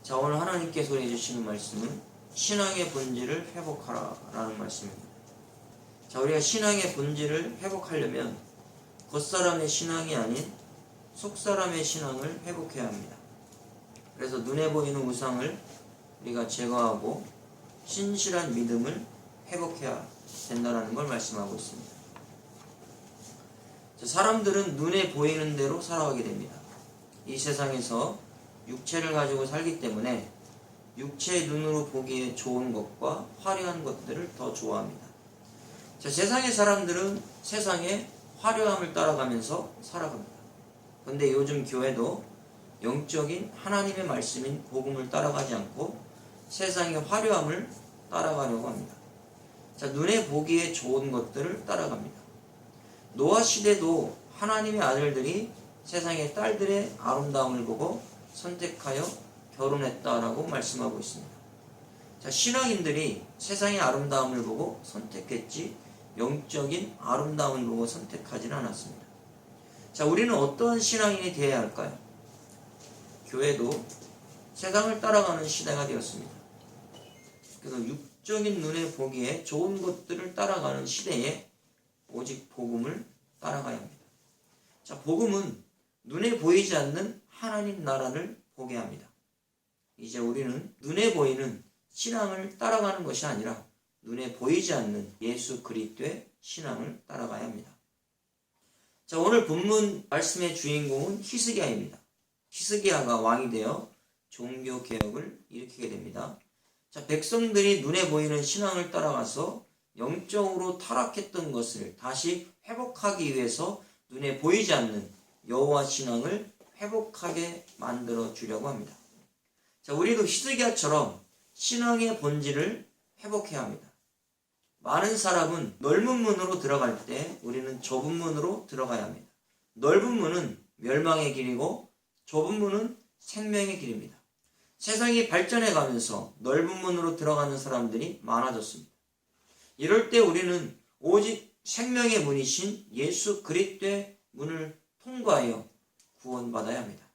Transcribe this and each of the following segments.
자, 오늘 하나님께서 해주시는 말씀은 신앙의 본질을 회복하라 라는 말씀입니다. 자, 우리가 신앙의 본질을 회복하려면 겉사람의 신앙이 아닌 속사람의 신앙을 회복해야 합니다. 그래서 눈에 보이는 우상을 우리가 제거하고 신실한 믿음을 회복해야 된다는 걸 말씀하고 있습니다. 자, 사람들은 눈에 보이는 대로 살아가게 됩니다. 이 세상에서 육체를 가지고 살기 때문에 육체의 눈으로 보기에 좋은 것과 화려한 것들을 더 좋아합니다. 자, 세상의 사람들은 세상의 화려함을 따라가면서 살아갑니다. 그런데 요즘 교회도 영적인 하나님의 말씀인 복음을 따라가지 않고 세상의 화려함을 따라가려고 합니다. 자, 눈에 보기에 좋은 것들을 따라갑니다. 노아 시대도 하나님의 아들들이 세상의 딸들의 아름다움을 보고 선택하여 결혼했다라고 말씀하고 있습니다. 자, 신앙인들이 세상의 아름다움을 보고 선택했지 영적인 아름다움을 보고 선택하지는 않았습니다. 자, 우리는 어떠한 신앙인이 되어야 할까요? 교회도 세상을 따라가는 시대가 되었습니다. 그래서 육적인 눈에 보기에 좋은 것들을 따라가는 시대에 오직 복음을 따라가야 합니다. 자, 복음은 눈에 보이지 않는 하나님 나라를 보게 합니다. 이제 우리는 눈에 보이는 신앙을 따라가는 것이 아니라 눈에 보이지 않는 예수 그리스도의 신앙을 따라가야 합니다. 자, 오늘 본문 말씀의 주인공은 히스기야입니다. 히스기야가 왕이 되어 종교 개혁을 일으키게 됩니다. 자, 백성들이 눈에 보이는 신앙을 따라가서 영적으로 타락했던 것을 다시 회복하기 위해서 눈에 보이지 않는 여호와 신앙을 회복하게 만들어 주려고 합니다. 자, 우리도 히스기야처럼 신앙의 본질을 회복해야 합니다. 많은 사람은 넓은 문으로 들어갈 때 우리는 좁은 문으로 들어가야 합니다. 넓은 문은 멸망의 길이고 좁은 문은 생명의 길입니다. 세상이 발전해 가면서 넓은 문으로 들어가는 사람들이 많아졌습니다. 이럴 때 우리는 오직 생명의 문이신 예수 그리스도의 문을 통과하여 구원받아야 합니다.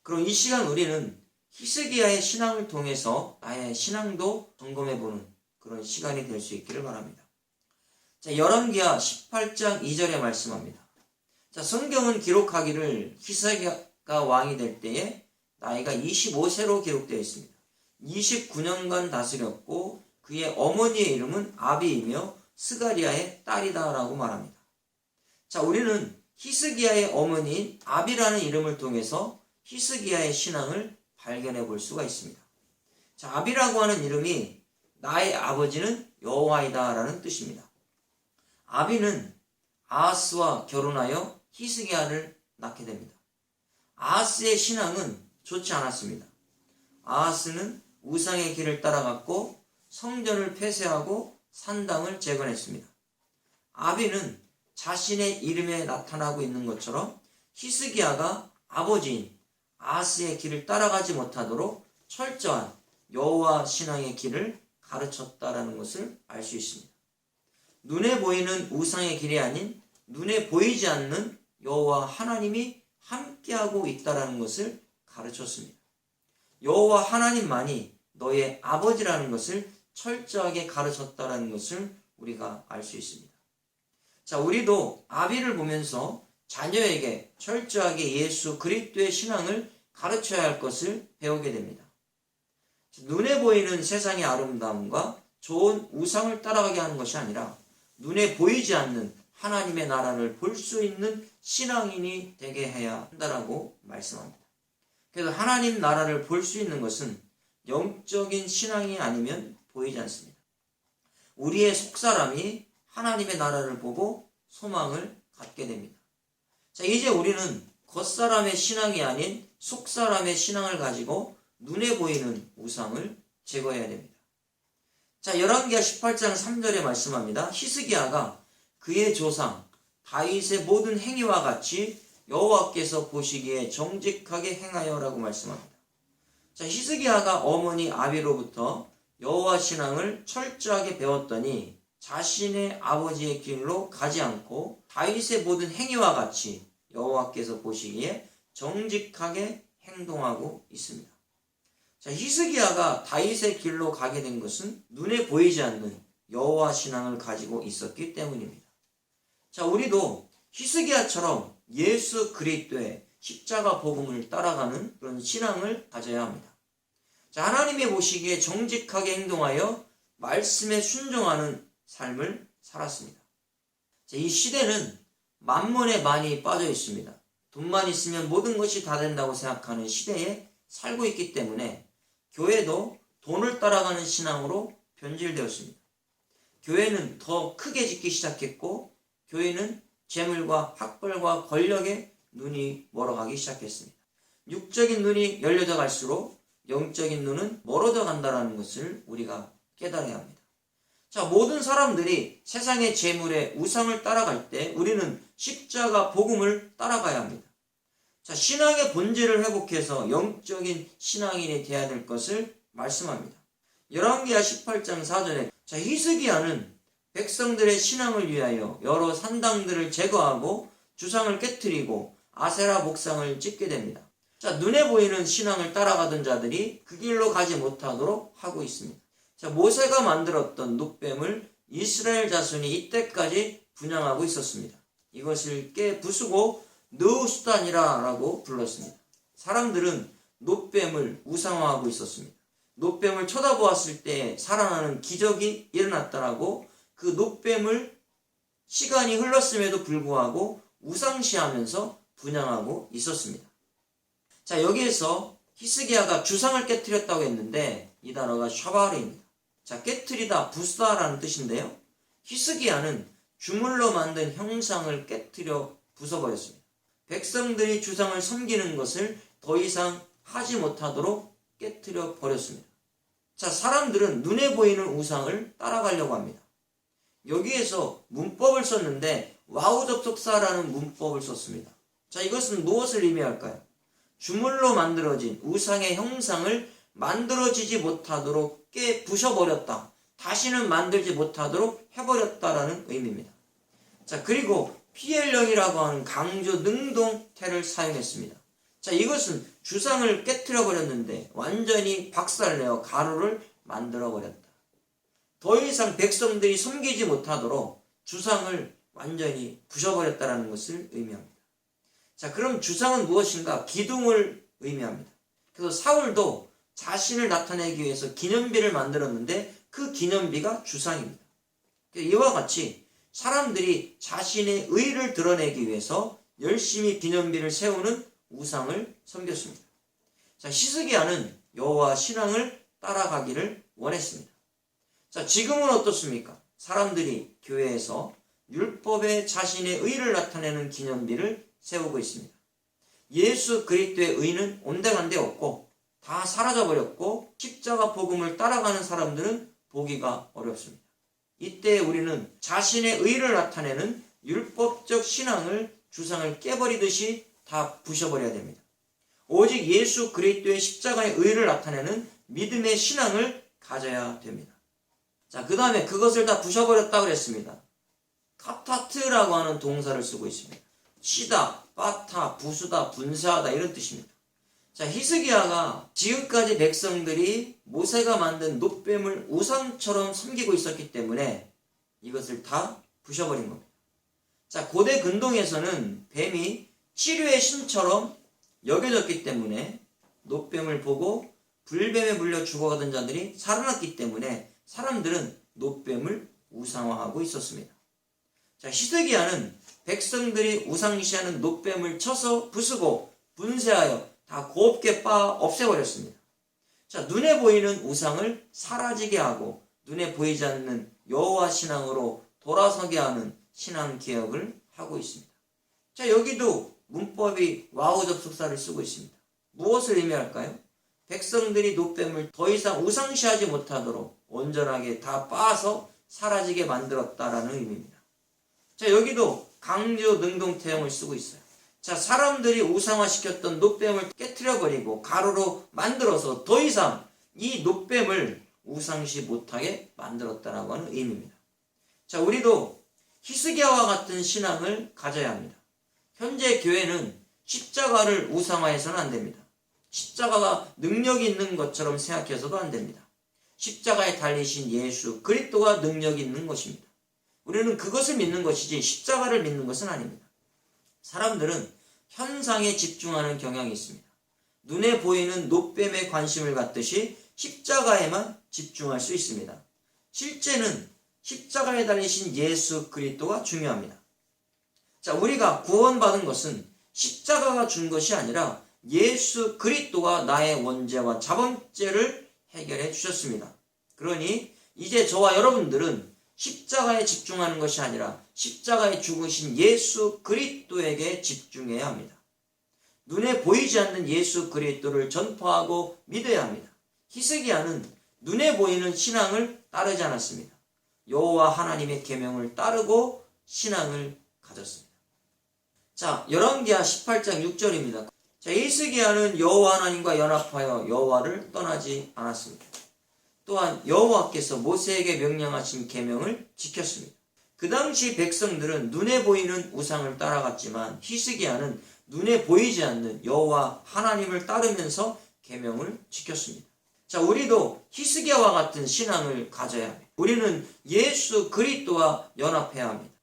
그럼 이 시간 우리는 히스기야의 신앙을 통해서 나의 신앙도 점검해보는 그런 시간이 될 수 있기를 바랍니다. 자, 열왕기하 18장 2절에 말씀합니다. 자, 성경은 기록하기를 히스기야가 왕이 될 때에 나이가 25세로 기록되어 있습니다. 29년간 다스렸고 그의 어머니의 이름은 아비이며 스가리아의 딸이다라고 말합니다. 자, 우리는 히스기야의 어머니인 아비라는 이름을 통해서 히스기야의 신앙을 발견해 볼 수가 있습니다. 자, 아비라고 하는 이름이 나의 아버지는 여호와이다 라는 뜻입니다. 아비는 아하스와 결혼하여 히스기야를 낳게 됩니다. 아하스의 신앙은 좋지 않았습니다. 아하스는 우상의 길을 따라갔고 성전을 폐쇄하고 산당을 재건했습니다. 아비는 자신의 이름에 나타나고 있는 것처럼 히스기야가 아버지인 아하스의 길을 따라가지 못하도록 철저한 여호와 신앙의 길을 가르쳤다라는 것을 알 수 있습니다. 눈에 보이는 우상의 길이 아닌 눈에 보이지 않는 여호와 하나님이 함께하고 있다라는 것을 가르쳤습니다. 여호와 하나님만이 너의 아버지라는 것을 철저하게 가르쳤다라는 것을 우리가 알 수 있습니다. 자, 우리도 아비를 보면서 자녀에게 철저하게 예수 그리스도의 신앙을 가르쳐야 할 것을 배우게 됩니다. 눈에 보이는 세상의 아름다움과 좋은 우상을 따라가게 하는 것이 아니라 눈에 보이지 않는 하나님의 나라를 볼 수 있는 신앙인이 되게 해야 한다라고 말씀합니다. 그래서 하나님 나라를 볼 수 있는 것은 영적인 신앙이 아니면 보이지 않습니다. 우리의 속사람이 하나님의 나라를 보고 소망을 갖게 됩니다. 자, 이제 우리는 겉사람의 신앙이 아닌 속사람의 신앙을 가지고 눈에 보이는 우상을 제거해야 됩니다. 자, 열왕기하 18장 3절에 말씀합니다. 히스기야가 그의 조상 다윗의 모든 행위와 같이 여호와께서 보시기에 정직하게 행하여라고 말씀합니다. 자, 히스기야가 어머니 아비로부터 여호와 신앙을 철저하게 배웠더니 자신의 아버지의 길로 가지 않고 다윗의 모든 행위와 같이 여호와께서 보시기에 정직하게 행동하고 있습니다. 자, 히스기야가 다윗의 길로 가게 된 것은 눈에 보이지 않는 여호와 신앙을 가지고 있었기 때문입니다. 자, 우리도 히스기야처럼 예수 그리스도의 십자가 복음을 따라가는 그런 신앙을 가져야 합니다. 자, 하나님이 보시기에 정직하게 행동하여 말씀에 순종하는 삶을 살았습니다. 자, 이 시대는 만몬에 많이 빠져 있습니다. 돈만 있으면 모든 것이 다 된다고 생각하는 시대에 살고 있기 때문에 교회도 돈을 따라가는 신앙으로 변질되었습니다. 교회는 더 크게 짓기 시작했고 교회는 재물과 학벌과 권력에 눈이 멀어가기 시작했습니다. 육적인 눈이 열려져 갈수록 영적인 눈은 멀어져 간다는 것을 우리가 깨달아야 합니다. 자, 모든 사람들이 세상의 재물에 우상을 따라갈 때 우리는 십자가 복음을 따라가야 합니다. 자, 신앙의 본질을 회복해서 영적인 신앙인이 되어야 될 것을 말씀합니다. 열왕기하 18장 4절에 자, 히스기야는 백성들의 신앙을 위하여 여러 산당들을 제거하고 주상을 깨뜨리고 아세라 목상을 찍게 됩니다. 자, 눈에 보이는 신앙을 따라가던 자들이 그 길로 가지 못하도록 하고 있습니다. 자, 모세가 만들었던 눕뱀을 이스라엘 자손이 이때까지 분양하고 있었습니다. 이것을 깨 부수고 느우수단이라고 불렀습니다. 사람들은 눕뱀을 우상화하고 있었습니다. 눕뱀을 쳐다보았을 때 살아나는 기적이 일어났다라고 그 눕뱀을 시간이 흘렀음에도 불구하고 우상시하면서 분양하고 있었습니다. 자, 여기에서 히스기야가 주상을 깨뜨렸다고 했는데 이 단어가 샤바르입니다. 자, 깨뜨리다, 부수다라는 뜻인데요. 히스기야는 주물로 만든 형상을 깨뜨려 부숴버렸습니다. 백성들이 주상을 섬기는 것을 더 이상 하지 못하도록 깨뜨려 버렸습니다. 자, 사람들은 눈에 보이는 우상을 따라가려고 합니다. 여기에서 문법을 썼는데 와우 접속사라는 문법을 썼습니다. 자, 이것은 무엇을 의미할까요? 주물로 만들어진 우상의 형상을 만들어지지 못하도록 깨 부셔버렸다. 다시는 만들지 못하도록 해버렸다라는 의미입니다. 자, 그리고 PL령이라고 하는 강조 능동태를 사용했습니다. 자, 이것은 주상을 깨뜨려 버렸는데 완전히 박살내어 가루를 만들어 버렸다. 더 이상 백성들이 섬기지 못하도록 주상을 완전히 부셔버렸다는 것을 의미합니다. 자, 그럼 주상은 무엇인가? 기둥을 의미합니다. 그래서 사울도 자신을 나타내기 위해서 기념비를 만들었는데 그 기념비가 주상입니다. 이와 같이 사람들이 자신의 의를 드러내기 위해서 열심히 기념비를 세우는 우상을 섬겼습니다. 자, 히스기야는 여호와 신앙을 따라가기를 원했습니다. 자, 지금은 어떻습니까? 사람들이 교회에서 율법에 자신의 의를 나타내는 기념비를 세우고 있습니다. 예수 그리스도의 의는 온데간데 없고 다 사라져버렸고 십자가 복음을 따라가는 사람들은 보기가 어렵습니다. 이때 우리는 자신의 의를 나타내는 율법적 신앙을 주상을 깨버리듯이 다 부셔버려야 됩니다. 오직 예수 그리스도의 십자가의 의를 나타내는 믿음의 신앙을 가져야 됩니다. 자, 그 다음에 그것을 다 부셔버렸다고 그랬습니다. 카타트라고 하는 동사를 쓰고 있습니다. 치다, 빠타, 부수다, 분쇄하다 이런 뜻입니다. 자, 히스기야가 지금까지 백성들이 모세가 만든 눕뱀을 우상처럼 섬기고 있었기 때문에 이것을 다 부셔버린 겁니다. 자, 고대 근동에서는 뱀이 치료의 신처럼 여겨졌기 때문에 눕뱀을 보고 불뱀에 물려 죽어가던 자들이 살아났기 때문에 사람들은 눕뱀을 우상화하고 있었습니다. 자, 히스기야는 백성들이 우상시하는 눕뱀을 쳐서 부수고 분쇄하여 다 곱게 빻아 없애버렸습니다. 자, 눈에 보이는 우상을 사라지게 하고 눈에 보이지 않는 여호와 신앙으로 돌아서게 하는 신앙 개혁을 하고 있습니다. 자, 여기도 문법이 와우 접속사를 쓰고 있습니다. 무엇을 의미할까요? 백성들이 눕뱀을 더 이상 우상시하지 못하도록 온전하게 다 빻아서 사라지게 만들었다라는 의미입니다. 자, 여기도 강조 능동태형을 쓰고 있어요. 자, 사람들이 우상화시켰던 눕뱀을 깨트려버리고 가루로 만들어서 더 이상 이 눕뱀을 우상시 못하게 만들었다라고 하는 의미입니다. 자, 우리도 히스기야와 같은 신앙을 가져야 합니다. 현재 교회는 십자가를 우상화해서는 안 됩니다. 십자가가 능력이 있는 것처럼 생각해서도 안 됩니다. 십자가에 달리신 예수 그리스도가 능력이 있는 것입니다. 우리는 그것을 믿는 것이지 십자가를 믿는 것은 아닙니다. 사람들은 현상에 집중하는 경향이 있습니다. 눈에 보이는 노뱀에 관심을 갖듯이 십자가에만 집중할 수 있습니다. 실제는 십자가에 달리신 예수 그리스도가 중요합니다. 자, 우리가 구원받은 것은 십자가가 준 것이 아니라 예수 그리스도가 나의 원죄와 자범죄를 해결해 주셨습니다. 그러니 이제 저와 여러분들은 십자가에 집중하는 것이 아니라 십자가에 죽으신 예수 그리스도에게 집중해야 합니다. 눈에 보이지 않는 예수 그리스도를 전파하고 믿어야 합니다. 히스기야는 눈에 보이는 신앙을 따르지 않았습니다. 여호와 하나님의 계명을 따르고 신앙을 가졌습니다. 자, 열왕기하 18장 6절입니다. 자, 히스기야는 여호와 하나님과 연합하여 여호와를 떠나지 않았습니다. 또한 여호와께서 모세에게 명령하신 계명을 지켰습니다. 그 당시 백성들은 눈에 보이는 우상을 따라갔지만 히스기야는 눈에 보이지 않는 여호와 하나님을 따르면서 계명을 지켰습니다. 자, 우리도 히스기야와 같은 신앙을 가져야 합니다. 우리는 예수 그리스도와 연합해야 합니다.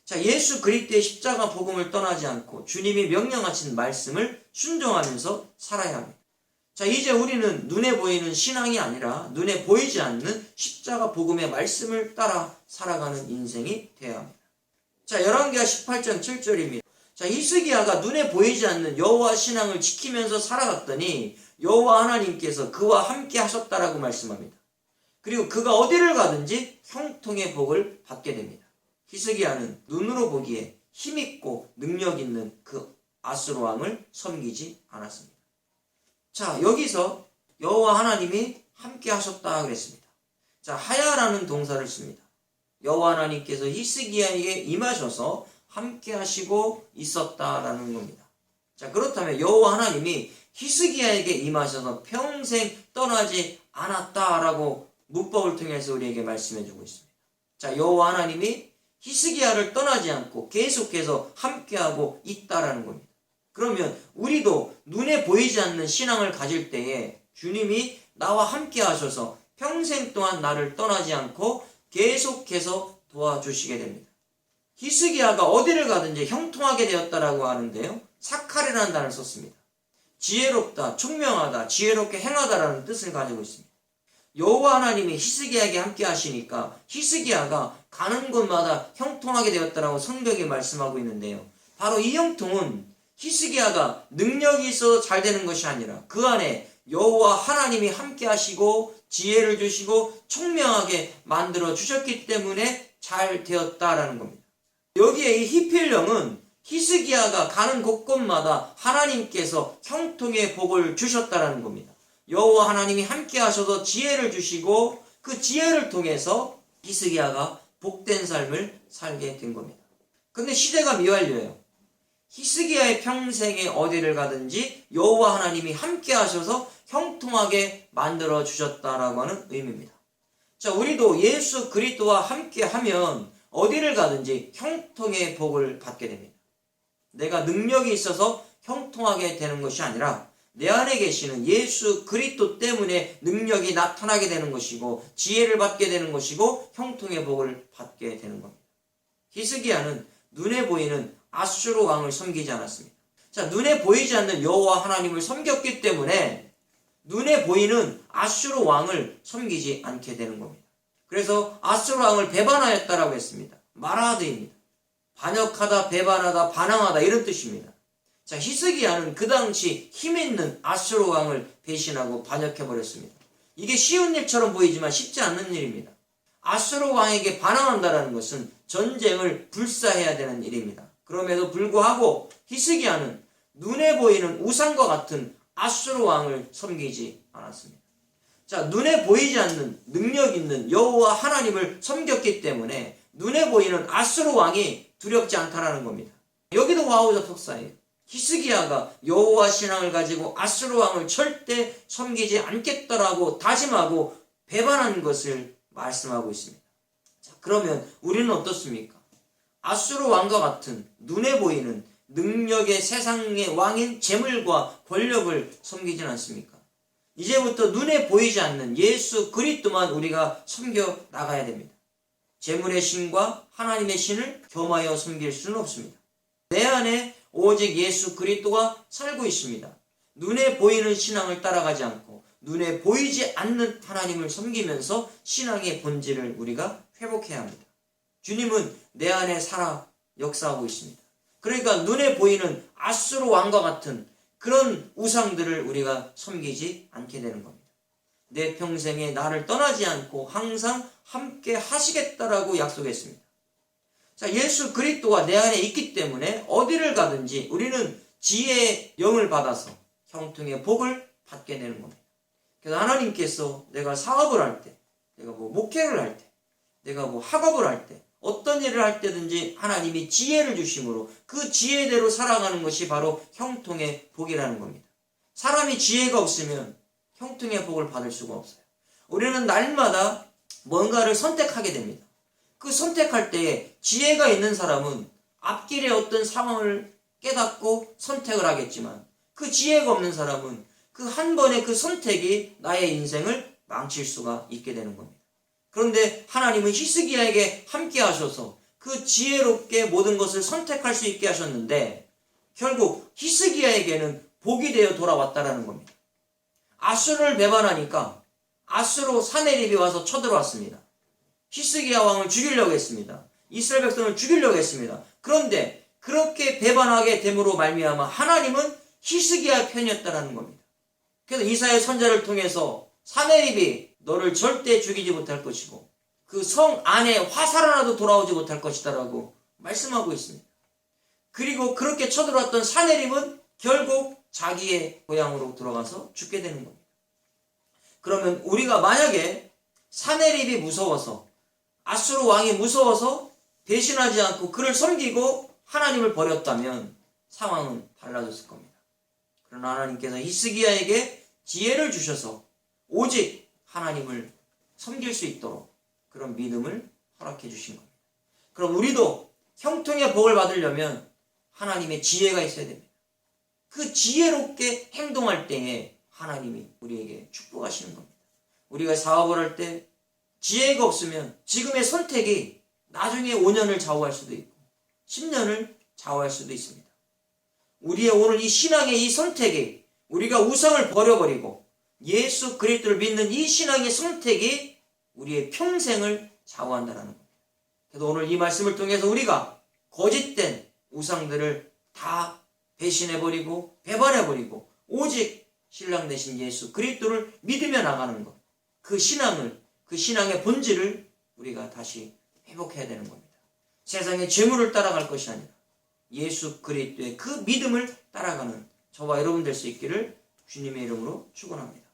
자, 예수 그리스도의 십자가 복음을 떠나지 않고 주님이 명령하신 말씀을 순종하면서 살아야 합니다. 자, 이제 우리는 눈에 보이는 신앙이 아니라 눈에 보이지 않는 십자가 복음의 말씀을 따라 살아가는 인생이 되어야 합니다. 자, 열왕기하 18장 7절입니다. 자, 히스기야가 눈에 보이지 않는 여호와 신앙을 지키면서 살아갔더니 여호와 하나님께서 그와 함께 하셨다라고 말씀합니다. 그리고 그가 어디를 가든지 형통의 복을 받게 됩니다. 히스기야는 눈으로 보기에 힘있고 능력 있는 그 아수르 왕을 섬기지 않았습니다. 자, 여기서 여호와 하나님이 함께 하셨다 그랬습니다. 자, 하야라는 동사를 씁니다. 여호와 하나님께서 히스기야에게 임하셔서 함께 하시고 있었다라는 겁니다. 자, 그렇다면 여호와 하나님이 히스기야에게 임하셔서 평생 떠나지 않았다라고 문법을 통해서 우리에게 말씀해 주고 있습니다. 자, 여호와 하나님이 히스기야를 떠나지 않고 계속해서 함께하고 있다라는 겁니다. 그러면 우리도 눈에 보이지 않는 신앙을 가질 때에 주님이 나와 함께 하셔서 평생 동안 나를 떠나지 않고 계속해서 도와주시게 됩니다. 히스기야가 어디를 가든지 형통하게 되었다라고 하는데요, 사카리라는 단어를 썼습니다. 지혜롭다, 총명하다, 지혜롭게 행하다라는 뜻을 가지고 있습니다. 여호와 하나님이 히스기야에게 함께 하시니까 히스기야가 가는 곳마다 형통하게 되었다라고 성경이 말씀하고 있는데요, 바로 이 형통은 히스기야가 능력이 있어서 잘 되는 것이 아니라 그 안에 여호와 하나님이 함께 하시고 지혜를 주시고 총명하게 만들어 주셨기 때문에 잘 되었다라는 겁니다. 여기에 이 히필령은 히스기야가 가는 곳곳마다 하나님께서 형통의 복을 주셨다라는 겁니다. 여호와 하나님이 함께 하셔서 지혜를 주시고 그 지혜를 통해서 히스기야가 복된 삶을 살게 된 겁니다. 근데 시대가 미완료예요. 히스기야의 평생에 어디를 가든지 여호와 하나님이 함께 하셔서 형통하게 만들어 주셨다라고 하는 의미입니다. 자, 우리도 예수 그리스도와 함께 하면 어디를 가든지 형통의 복을 받게 됩니다. 내가 능력이 있어서 형통하게 되는 것이 아니라 내 안에 계시는 예수 그리스도 때문에 능력이 나타나게 되는 것이고 지혜를 받게 되는 것이고 형통의 복을 받게 되는 겁니다. 히스기야는 눈에 보이는 아수르 왕을 섬기지 않았습니다. 자, 눈에 보이지 않는 여호와 하나님을 섬겼기 때문에 눈에 보이는 아수르 왕을 섬기지 않게 되는 겁니다. 그래서 아수르 왕을 배반하였다라고 했습니다. 마라드입니다. 반역하다, 배반하다, 반항하다 이런 뜻입니다. 자, 히스기야는 그 당시 힘있는 아수르 왕을 배신하고 반역해버렸습니다. 이게 쉬운 일처럼 보이지만 쉽지 않는 일입니다. 아수르 왕에게 반항한다는 것은 전쟁을 불사해야 되는 일입니다. 그럼에도 불구하고 히스기야는 눈에 보이는 우상과 같은 아수르 왕을 섬기지 않았습니다. 자, 눈에 보이지 않는 능력 있는 여호와 하나님을 섬겼기 때문에 눈에 보이는 아수르 왕이 두렵지 않다라는 겁니다. 여기도 와우적 속사예요. 히스기야가 여호와 신앙을 가지고 아수르 왕을 절대 섬기지 않겠다라고 다짐하고 배반한 것을 말씀하고 있습니다. 자, 그러면 우리는 어떻습니까? 아수르 왕과 같은 눈에 보이는 능력의 세상의 왕인 재물과 권력을 섬기진 않습니까? 이제부터 눈에 보이지 않는 예수 그리스도만 우리가 섬겨 나가야 됩니다. 재물의 신과 하나님의 신을 겸하여 섬길 수는 없습니다. 내 안에 오직 예수 그리스도가 살고 있습니다. 눈에 보이는 신앙을 따라가지 않고 눈에 보이지 않는 하나님을 섬기면서 신앙의 본질을 우리가 회복해야 합니다. 주님은 내 안에 살아 역사하고 있습니다. 그러니까 눈에 보이는 아수르 왕과 같은 그런 우상들을 우리가 섬기지 않게 되는 겁니다. 내 평생에 나를 떠나지 않고 항상 함께 하시겠다라고 약속했습니다. 자, 예수 그리스도가 내 안에 있기 때문에 어디를 가든지 우리는 지혜의 영을 받아서 형통의 복을 받게 되는 겁니다. 그래서 하나님께서 내가 사업을 할 때, 내가 목회를 할 때, 내가 학업을 할 때, 어떤 일을 할 때든지 하나님이 지혜를 주심으로 그 지혜대로 살아가는 것이 바로 형통의 복이라는 겁니다. 사람이 지혜가 없으면 형통의 복을 받을 수가 없어요. 우리는 날마다 뭔가를 선택하게 됩니다. 그 선택할 때에 지혜가 있는 사람은 앞길의 어떤 상황을 깨닫고 선택을 하겠지만 그 지혜가 없는 사람은 그 한 번의 그 선택이 나의 인생을 망칠 수가 있게 되는 겁니다. 그런데 하나님은 히스기야에게 함께 하셔서 그 지혜롭게 모든 것을 선택할 수 있게 하셨는데 결국 히스기야에게는 복이 되어 돌아왔다라는 겁니다. 아수르를 배반하니까 아수르 사네립이 와서 쳐들어왔습니다. 히스기야 왕을 죽이려고 했습니다. 이스라엘 백성을 죽이려고 했습니다. 그런데 그렇게 배반하게 됨으로 말미암아 하나님은 히스기야 편이었다라는 겁니다. 그래서 이사야 선지자를 통해서 사네립이 너를 절대 죽이지 못할 것이고 그 성 안에 화살 하나도 돌아오지 못할 것이다라고 말씀하고 있습니다. 그리고 그렇게 쳐들어왔던 사네립은 결국 자기의 고향으로 들어가서 죽게 되는 겁니다. 그러면 우리가 만약에 사네립이 무서워서 아수르 왕이 무서워서 배신하지 않고 그를 섬기고 하나님을 버렸다면 상황은 달라졌을 겁니다. 그러나 하나님께서 히스기야에게 지혜를 주셔서 오직 하나님을 섬길 수 있도록 그런 믿음을 허락해 주신 겁니다. 그럼 우리도 형통의 복을 받으려면 하나님의 지혜가 있어야 됩니다. 그 지혜롭게 행동할 때에 하나님이 우리에게 축복하시는 겁니다. 우리가 사업을 할 때 지혜가 없으면 지금의 선택이 나중에 5년을 좌우할 수도 있고 10년을 좌우할 수도 있습니다. 우리의 오늘 이 신앙의 이 선택이 우리가 우상을 버려버리고 예수 그리스도를 믿는 이 신앙의 선택이 우리의 평생을 좌우한다는 겁니다. 그래서 오늘 이 말씀을 통해서 우리가 거짓된 우상들을 다 배신해버리고 배반해버리고 오직 신랑 되신 예수 그리스도를 믿으며 나가는 것, 그 신앙을, 그 신앙의 본질을 우리가 다시 회복해야 되는 겁니다. 세상의 재물을 따라갈 것이 아니라 예수 그리스도의 그 믿음을 따라가는 저와 여러분 될 수 있기를 주님의 이름으로 축원합니다.